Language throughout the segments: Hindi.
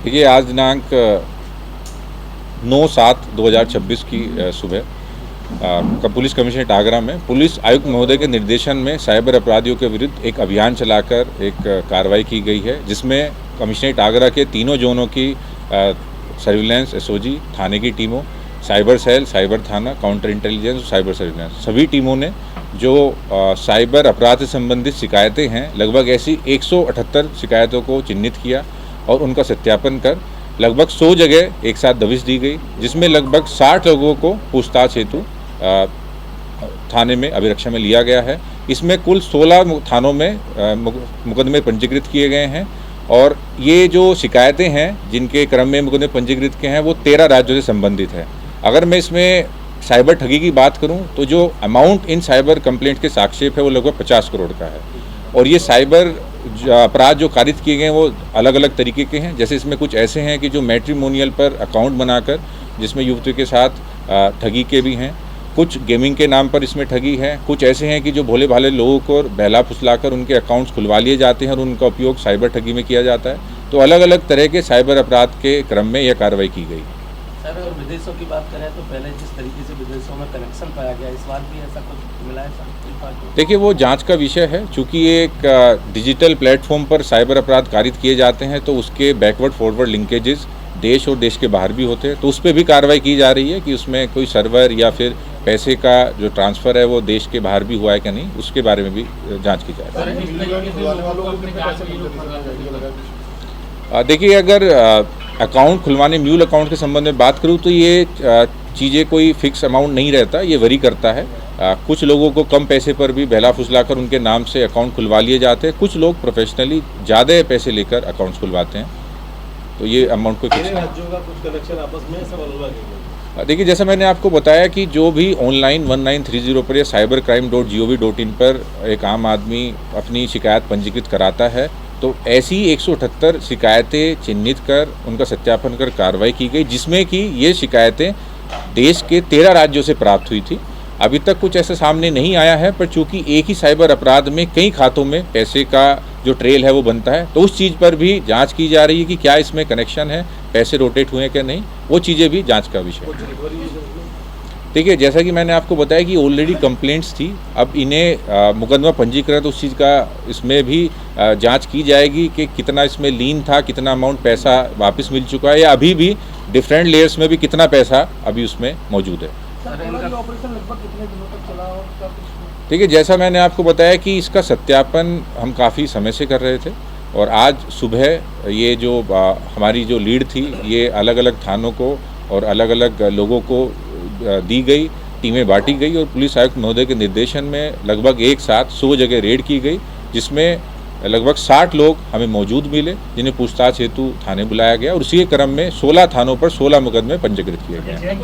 देखिए, आज दिनांक 9/7/2026 की सुबह पुलिस कमिश्नरेट आगरा में पुलिस आयुक्त महोदय के निर्देशन में साइबर अपराधियों के विरुद्ध एक अभियान चलाकर एक कार्रवाई की गई है, जिसमें कमिश्नरेट आगरा के तीनों जोनों की सर्विलांस एसओजी थाने की टीमों, साइबर सेल, साइबर थाना, काउंटर इंटेलिजेंस और साइबर सर्विलांस सभी टीमों ने जो साइबर अपराध से संबंधित शिकायतें हैं, लगभग ऐसी 178 शिकायतों को चिन्हित किया और उनका सत्यापन कर लगभग 100 जगह एक साथ दबिश दी गई, जिसमें लगभग 60 लोगों को पूछताछ हेतु थाने में अभिरक्षा में लिया गया है। इसमें कुल 16 थानों में मुकदमे पंजीकृत किए गए हैं और ये जो शिकायतें हैं जिनके क्रम में मुकदमे पंजीकृत किए हैं वो 13 राज्यों से संबंधित है। अगर मैं इसमें साइबर ठगी की बात करूं तो जो अमाउंट इन साइबर कंप्लेंट के साक्षेप है वो लगभग 50 करोड़ का है और ये साइबर अपराध जो कारित किए गए हैं वो अलग अलग तरीके के हैं। जैसे इसमें कुछ ऐसे हैं कि जो मैट्रिमोनियल पर अकाउंट बनाकर जिसमें युवतियों के साथ ठगी के भी हैं, कुछ गेमिंग के नाम पर इसमें ठगी है, कुछ ऐसे हैं कि जो भोले भाले लोगों को बहला फुसलाकर उनके अकाउंट्स खुलवा लिए जाते हैं और उनका उपयोग साइबर ठगी में किया जाता है। तो अलग अलग तरह के साइबर अपराध के क्रम में यह कार्रवाई की गई। सर, अगर विदेशों की बात करें तो पहले जिस तरीके से विदेशों में कनेक्शन पाया गया, इस बार भी ऐसा कुछ मिला है सर? देखिए, वो जांच का विषय है। चूँकि ये एक डिजिटल प्लेटफॉर्म पर साइबर अपराध कारित किए जाते हैं तो उसके बैकवर्ड फॉरवर्ड लिंकेजेस देश और देश के बाहर भी होते हैं, तो उस पर भी कार्रवाई की जा रही है कि उसमें कोई सर्वर या फिर पैसे का जो ट्रांसफ़र है वो देश के बाहर भी हुआ है क्या नहीं, उसके बारे में भी जांच की जा रही है। देखिए, अगर अकाउंट खुलवाने म्यूल अकाउंट के संबंध में बात करूँ तो ये चीज़ें कोई फिक्स अमाउंट नहीं रहता, ये वरी करता है। कुछ लोगों को कम पैसे पर भी बहला फुसलाकर उनके नाम से अकाउंट खुलवा लिए जाते हैं, कुछ लोग प्रोफेशनली ज़्यादा पैसे लेकर अकाउंट्स खुलवाते हैं, तो ये अमाउंट कोई फिक्स नहीं। देखिए, जैसा मैंने आपको बताया कि जो भी ऑनलाइन 1930 पर या cybercrime.gov.in पर एक आम आदमी अपनी शिकायत पंजीकृत कराता है तो ऐसी 178 शिकायतें चिन्हित कर उनका सत्यापन कर कार्रवाई की गई, जिसमें कि ये शिकायतें देश के 13 राज्यों से प्राप्त हुई थी। अभी तक कुछ ऐसा सामने नहीं आया है, पर चूंकि एक ही साइबर अपराध में कई खातों में पैसे का जो ट्रेल है वो बनता है, तो उस चीज़ पर भी जांच की जा रही है कि क्या इसमें कनेक्शन है, पैसे रोटेट हुए हैं क्या नहीं, वो चीज़ें भी जांच का विषय है। देखिए, जैसा कि मैंने आपको बताया कि ऑलरेडी कंप्लेंट्स थी, अब इन्हें मुकदमा पंजीकृत उस चीज़ का इसमें भी जांच की जाएगी कि कितना इसमें लीन था, कितना अमाउंट पैसा वापस मिल चुका है या अभी भी डिफरेंट लेयर्स में भी कितना पैसा अभी उसमें मौजूद है। देखिए, जैसा मैंने आपको बताया कि इसका सत्यापन हम काफ़ी समय से कर रहे थे और आज सुबह ये जो हमारी जो लीड थी ये अलग अलग थानों को और अलग अलग लोगों को दी गई, टीमें बांटी गई और पुलिस आयुक्त महोदय के निर्देशन में लगभग एक साथ 100 जगह रेड की गई, जिसमें लगभग 60 लोग हमें मौजूद मिले जिन्हें पूछताछ हेतु थाने बुलाया गया और उसी क्रम में 16 थानों पर 16 मुकदमे पंजीकृत किए गए।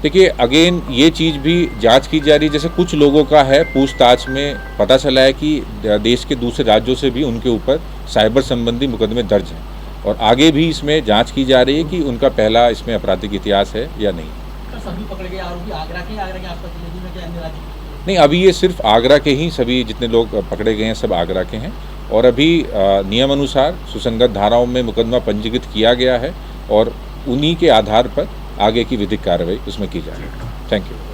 देखिए, अगेन ये चीज़ भी जांच की जा रही है। जैसे कुछ लोगों का है पूछताछ में पता चला है कि देश के दूसरे राज्यों से भी उनके ऊपर साइबर संबंधी मुकदमे दर्ज हैं और आगे भी इसमें जांच की जा रही है कि उनका पहला इसमें आपराधिक इतिहास है या नहीं। सभी पकड़े गए आरोपी आगरा के आसपास में क्या अन्य राज्य? नहीं, अभी ये सिर्फ आगरा के ही सभी जितने लोग पकड़े गए हैं सब आगरा के हैं और अभी नियम अनुसार सुसंगत धाराओं में मुकदमा पंजीकृत किया गया है और उन्हीं के आधार पर आगे की विधिक कार्रवाई उसमें की जाएगी। Thank you.